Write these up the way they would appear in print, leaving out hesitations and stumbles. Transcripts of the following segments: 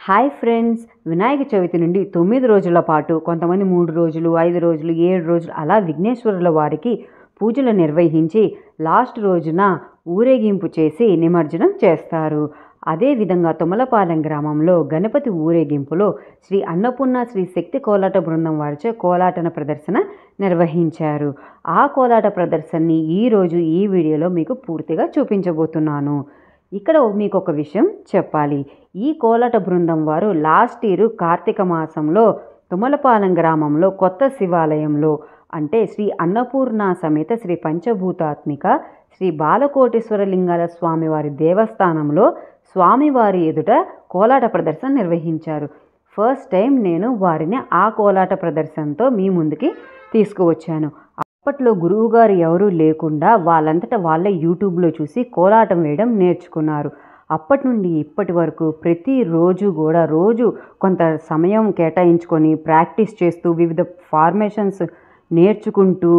Hi friends, Vinayaka Chavithi నుండి 9 రోజుల పాటు, కొంతమంది 3 రోజులు, 5 రోజులు, 7 రోజులు అలా విఘ్నేశ్వరుల వారికి పూజలు నిర్వహించి లాస్ట్ రోజున ఊరేగింపు చేసి నిమజ్జనం చేస్తారు. అదేవిధంగా తుమ్మలపాలెం గ్రామంలో గణపతి ఊరేగింపులో శ్రీ అన్నపూర్ణ శ్రీ శక్తి కోలాట బృందం వారిచే కోలాటన ప్రదర్శన నిర్వహించారు. ఆ కోలాట ప్రదర్శనని ఈరోజు ఈ వీడియోలో మీకు పూర్తిగా చూపించబోతున్నాను. ఇక్కడ మీకు ఒక విషయం చెప్పాలి. ఈ కోలాట బృందం వారు లాస్ట్ ఇయర్ కార్తీక మాసంలో తుమ్మలపాలెం గ్రామంలో కొత్త శివాలయంలో అంటే శ్రీ అన్నపూర్ణ సమేత శ్రీ పంచభూతాత్మిక శ్రీ బాలకోటేశ్వర లింగాల స్వామివారి దేవస్థానంలో స్వామివారి ఎదుట కోలాట ప్రదర్శన నిర్వహించారు. ఫస్ట్ టైం నేను వారిని ఆ కోలాట ప్రదర్శనతో మీ ముందుకి తీసుకువచ్చాను. అప్పట్లో గురువుగారు ఎవరూ లేకుండా వాళ్ళంతటా వాళ్ళే యూట్యూబ్లో చూసి కోలాటం వేయడం నేర్చుకున్నారు. అప్పటి నుండి ఇప్పటి వరకు ప్రతిరోజు కూడా రోజు కొంత సమయం కేటాయించుకొని ప్రాక్టీస్ చేస్తూ వివిధ ఫార్మేషన్స్ నేర్చుకుంటూ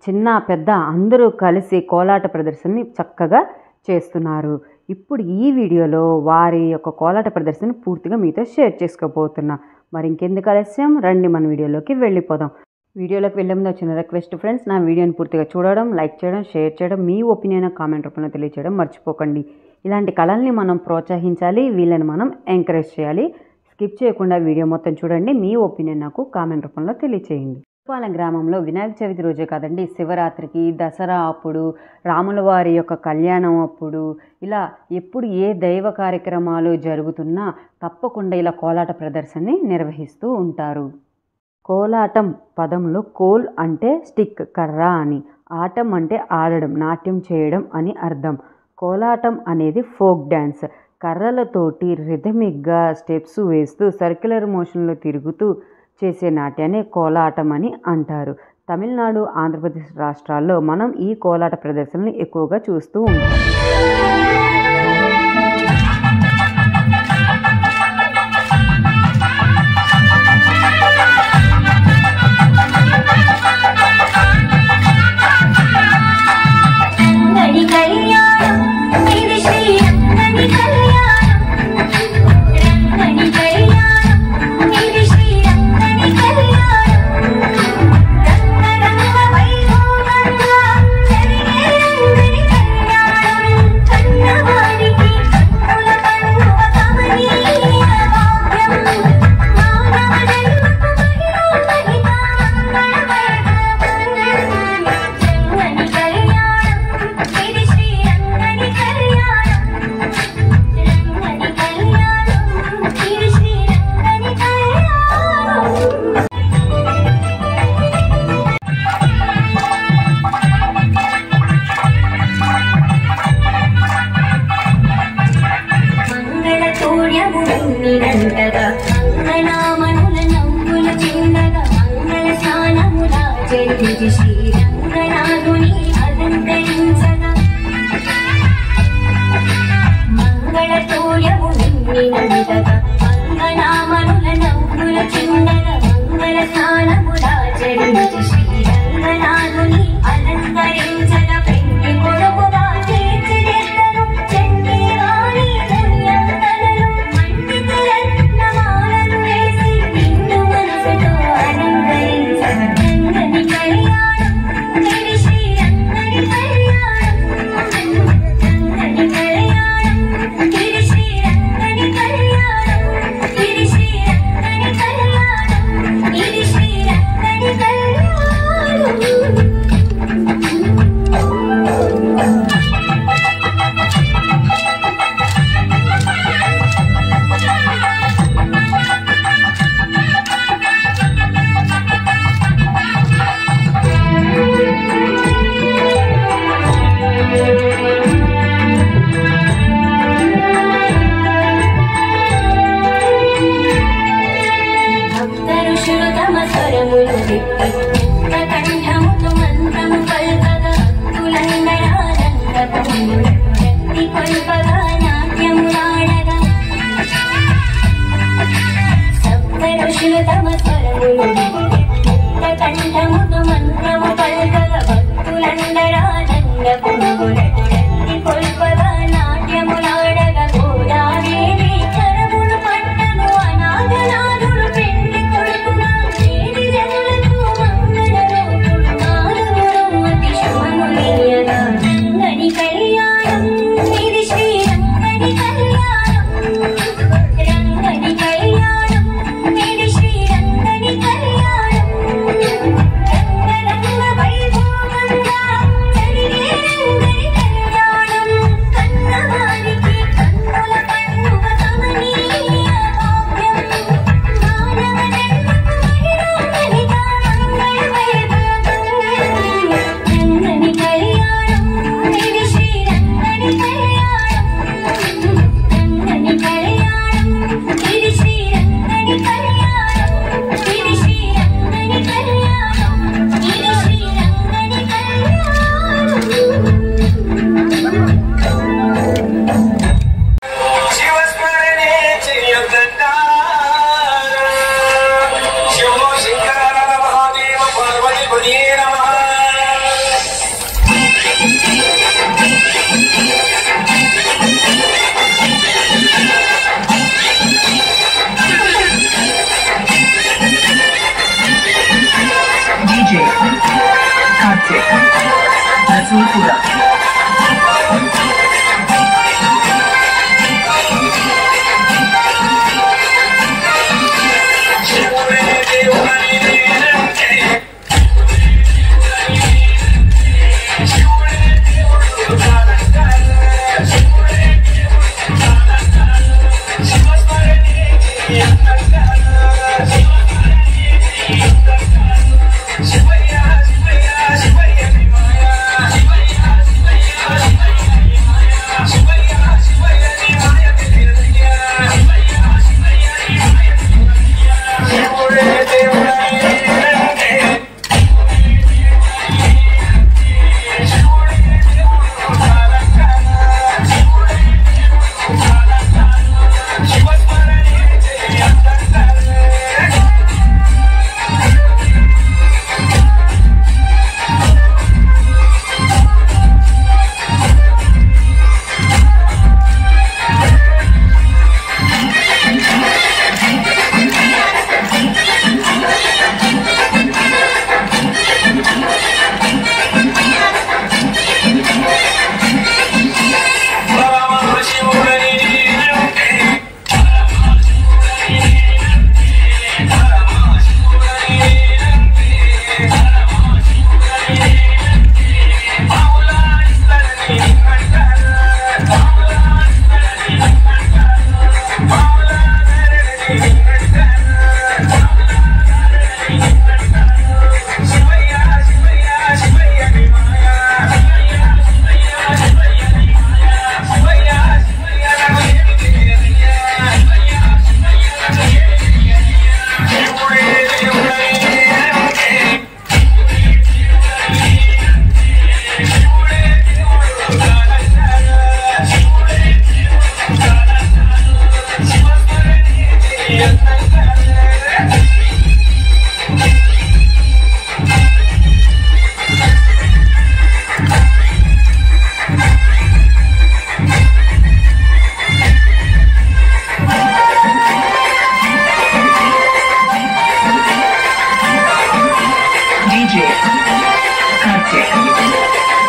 చిన్న పెద్ద అందరూ కలిసి కోలాట ప్రదర్శనని చక్కగా చేస్తున్నారు. ఇప్పుడు ఈ వీడియోలో వారి యొక్క కోలాట ప్రదర్శన పూర్తిగా మీతో షేర్ చేసుకోబోతున్నా. మరి ఇంకెందుకు ఆలస్యం, రండి మన వీడియోలోకి వెళ్ళిపోదాం. వీడియోలోకి వెళ్ళే ముందు వచ్చిన రిక్వెస్ట్ ఫ్రెండ్స్, నా వీడియోని పూర్తిగా చూడడం, లైక్ చేయడం, షేర్ చేయడం, మీ ఒపీనియన్ కామెంట్ రూపంలో తెలియచేయడం మర్చిపోకండి. ఇలాంటి కళల్ని మనం ప్రోత్సహించాలి, వీళ్ళని మనం ఎంకరేజ్ చేయాలి. స్కిప్ చేయకుండా వీడియో మొత్తం చూడండి. మీ ఒపీనియన్ నాకు కామెంట్ రూపంలో తెలియచేయండి. తుమ్మలపాలెం గ్రామంలో వినాయక చవితి రోజే కాదండి, శివరాత్రికి, దసరా అప్పుడు, రాముల వారి యొక్క కళ్యాణం అప్పుడు, ఇలా ఎప్పుడు ఏ దైవ కార్యక్రమాలు జరుగుతున్నా తప్పకుండా ఇలా కోలాట ప్రదర్శనని నిర్వహిస్తూ ఉంటారు. కోలాటం పదంలో కోల్ అంటే స్టిక్, కర్ర అని, ఆటం అంటే ఆడడం, నాట్యం చేయడం అని అర్థం. కోలాటం అనేది ఫోక్ డ్యాన్స్. కర్రలతోటి రిథమిక్గా స్టెప్స్ వేస్తూ సర్క్యులర్ మోషన్లో తిరుగుతూ చేసే నాట్యాన్ని కోలాటం అని అంటారు. తమిళనాడు, ఆంధ్రప్రదేశ్ రాష్ట్రాల్లో మనం ఈ కోలాట ప్రదర్శనలు ఎక్కువగా చూస్తూ ఉంటాం. నాట్యములాడగ గోదాదేవి కరమును పట్టను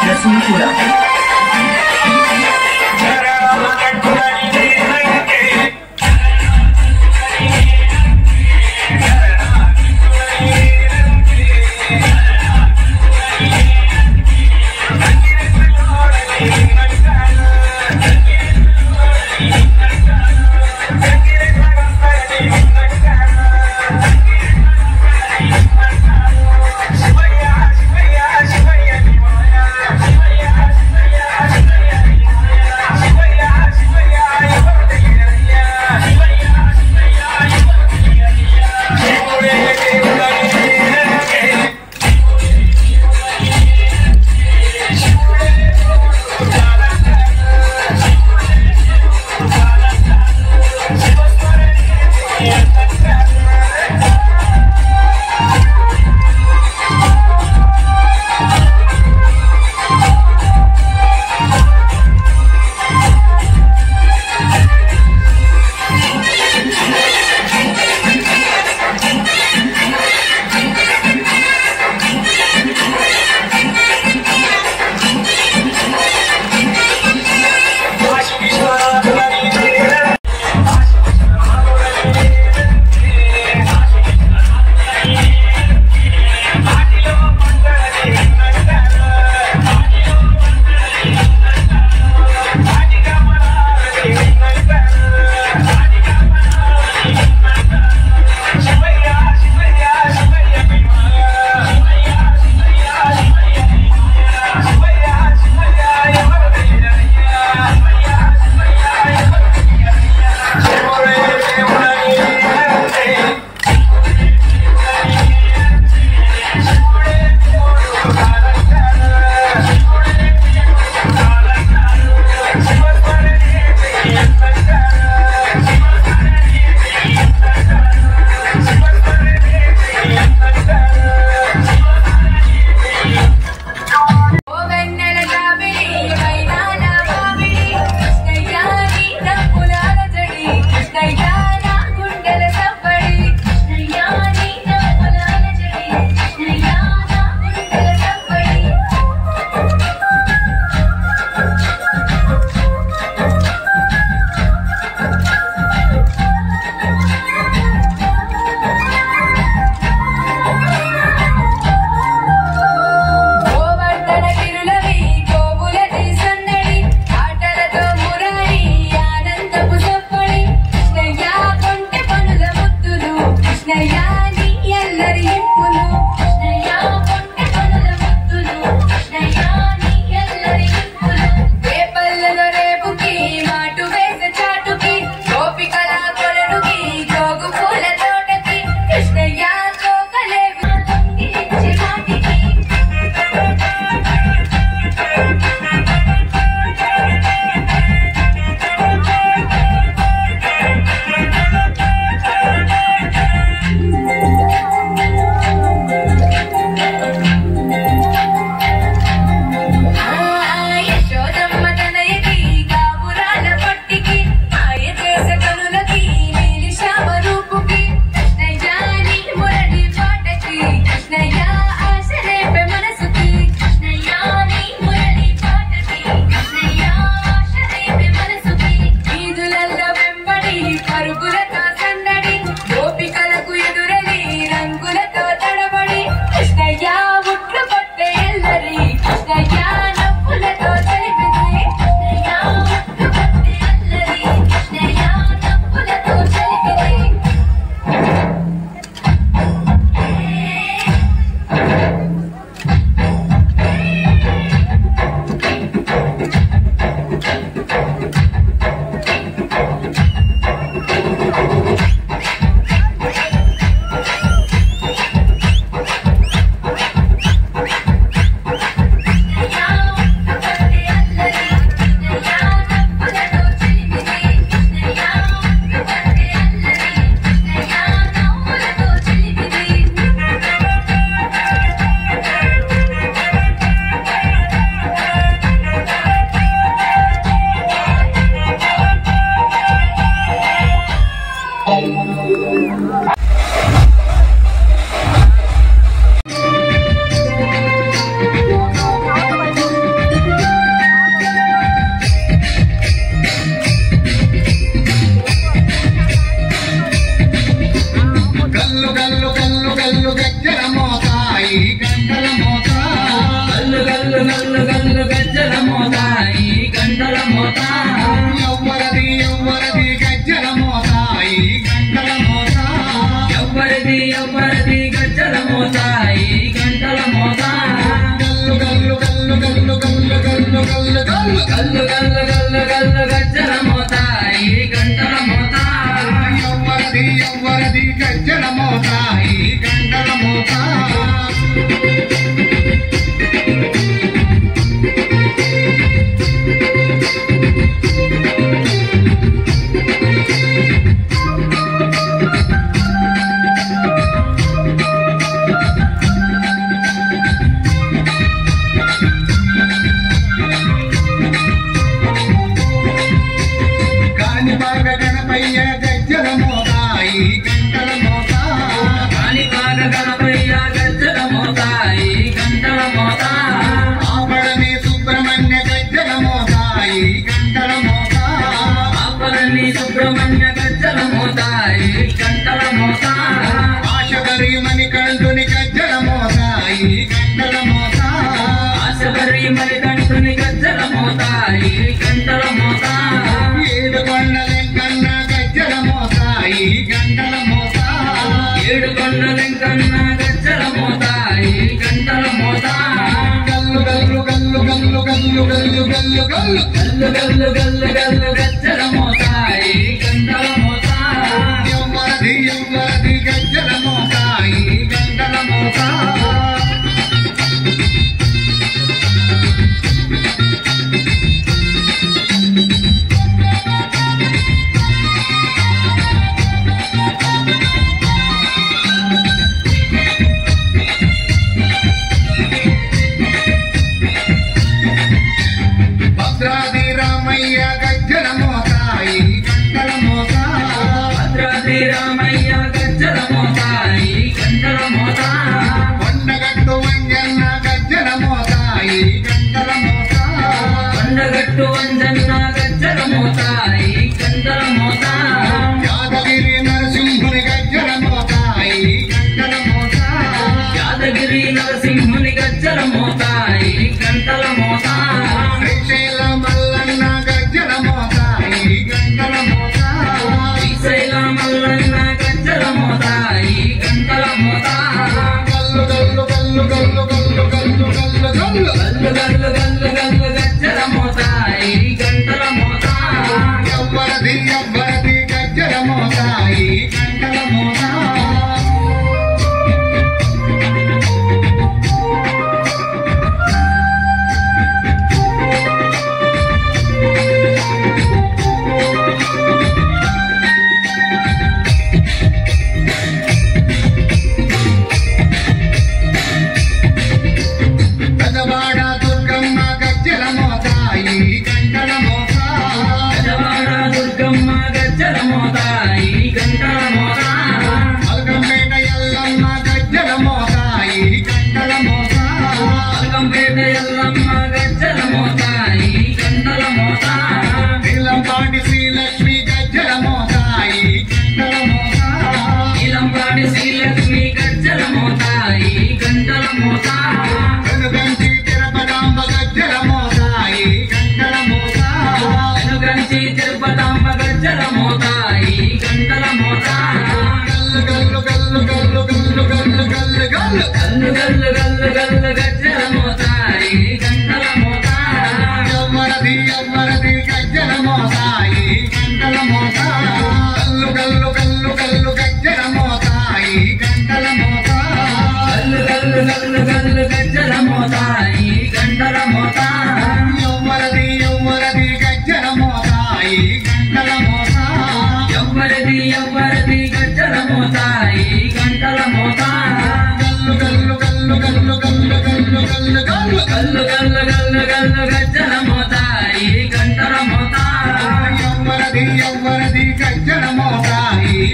रसूलपुरा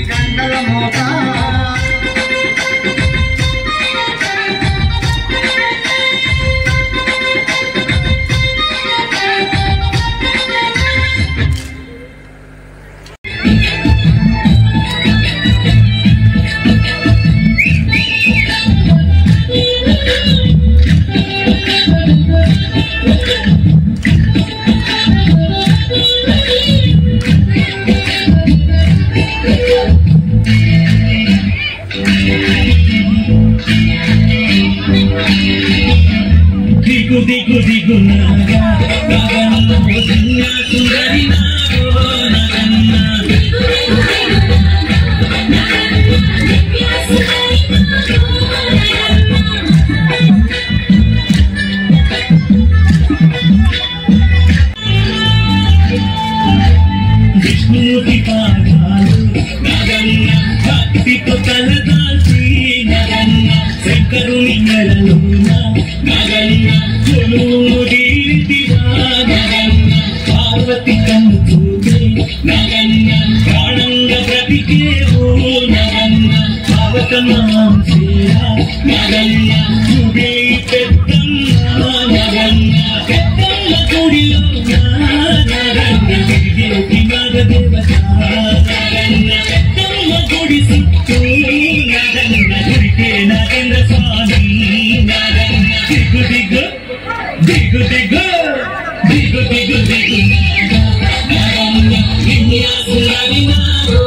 గంటల దిగు దిగు దిగు నాగా నాగన్న సుందరి నాగో నాగన్న విష్ణుమూర్తి పాదాలు నాగన్న భక్తితో తలదాల్చి నాగన్న శంకరుని నెలలోన నాగన్న కొలువుదీరితివా నాగన్న పార్వతి కన్ను చూపే నాగన్న ప్రాణంగా బ్రతికేవో నాగన్న పార్వతమాంసేరా నాగన్న చూపే పెద్దమ్మ నాగన్న పెద్దమ్మ గుడిలో నాగన్న తిరిగేటి నాగదేవత నాగన్న పెద్దమ్మ గుడి చుట్టూ నాగన్న గుడికే నాగేంద్ర స్వామి నాగన్న దిగు దిగు దిగు దిగు దిగు దిగు దిగు నాగన్న విన్యాసురాలి నాగో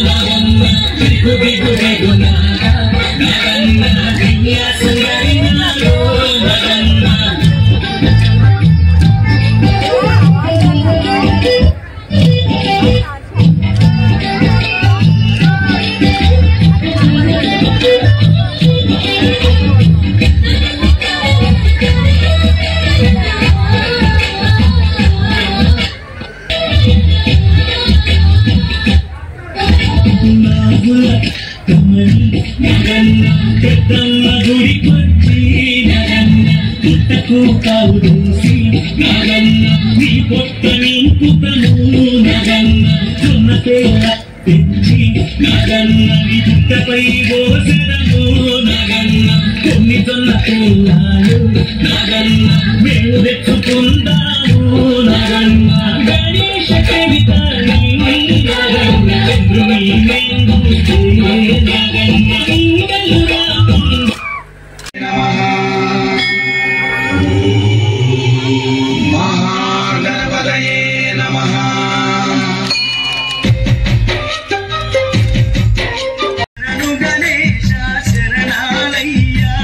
నాగన్న దిగు దిగు దిగు నాగన్న విన్యాసురాలి నాగో నాగన్న పెద్దమ్మ గుడి కొచ్చి నాగన్న పుట్టకు కావు దూసి నాగన్న నీ పొట్ట నింపుతను నాగన్న సున్న పేర తెచ్చి నాగన్న నీ పుట్టపై పోసరము నాగన్న కొన్ని జొన్న పూలాలు నాగన్న మేము తెచ్చుకుందాము నాగన్న గణేశ కవితని నాగన్న చంద్రుని మెంగుతే నాగన్న महागणपतये नमः। शरणु गणेश शरणालय्या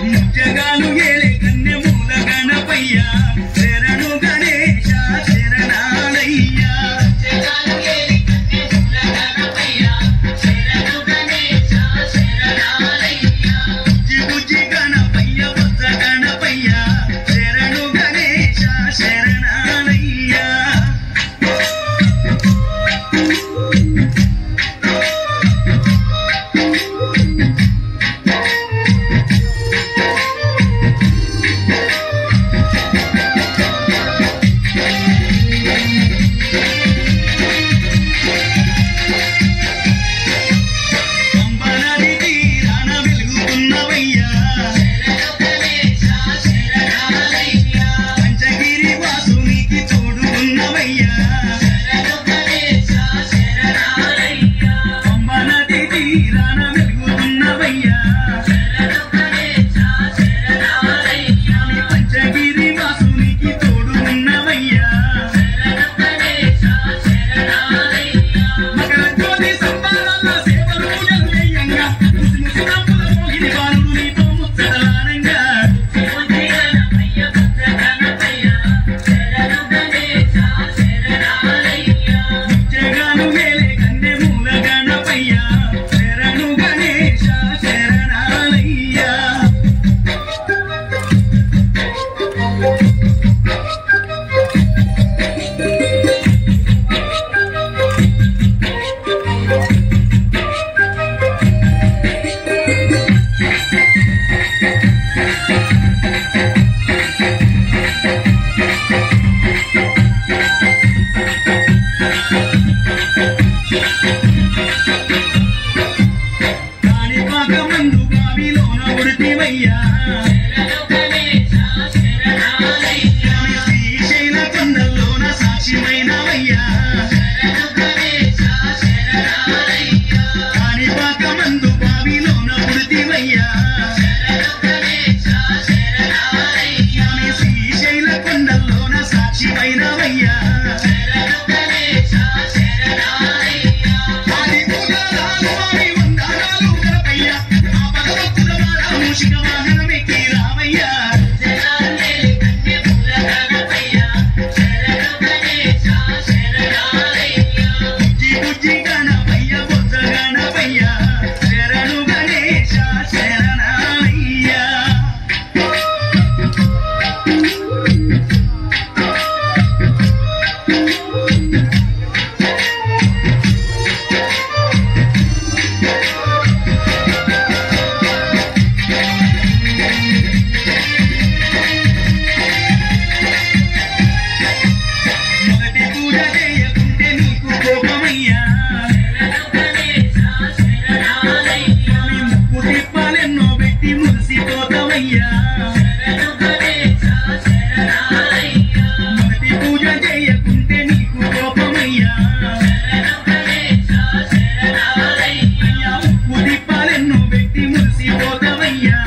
मुज्जगालु गेले कन्या मूल गणपय्या शरणु गणेश సాక్షిమైనవయ్యా ఆది పూజలాలు వారి వందనాలు గణపయ్యా ఆపద భక్తుల వారా మూషిక వాహనమెక్కి రామయ్యా బుజ్జి బుజ్జి గణపయ్య బొజ్జ గణపయ్య శరణు గణేశ శరణాలయ్యా మొదటి పూజ చేయకుంటే నీకు కోపమయ్యా ముక్కు తిప్పాలెన్నో పెట్టి మురిసిపోతావయ్యా మొదటి పూజ చేయకుంటే నీకు కోపమయ్యా అయ్యా ముక్కు తిప్పాలెన్నో పెట్టి మురిసిపోతావయ్యా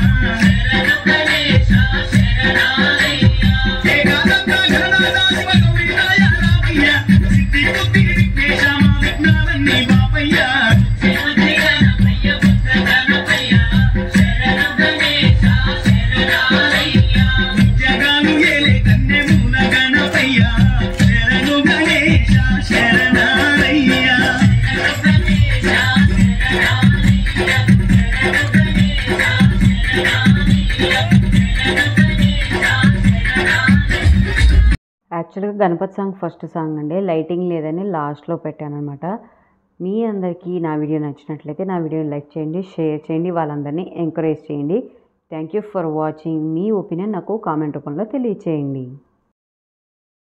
ఏకాదంతా గణనాథ శివ గౌరీనాయ రామయ్య సిద్ధి బుద్ధి విఘ్నేశ మా విఘ్నాలన్నీ బాపయ్యా జగాలు ఏలే కన్నె మూల గణపయ్యా శరణు గణేశ శరణాలయ్యా యాక్చువల్గా గణపతి సాంగ్ ఫస్ట్ సాంగ్ అండి, లైటింగ్ లేదని లాస్ట్లో పెట్టాను అనమాట. మీ అందరికీ నా వీడియో నచ్చినట్లయితే నా వీడియోని లైక్ చేయండి, షేర్ చేయండి, వాళ్ళందరినీ ఎంకరేజ్ చేయండి. Thank you for watching. Me opinion నాకు కామెంట్ రూపంలో తెలియచేయండి.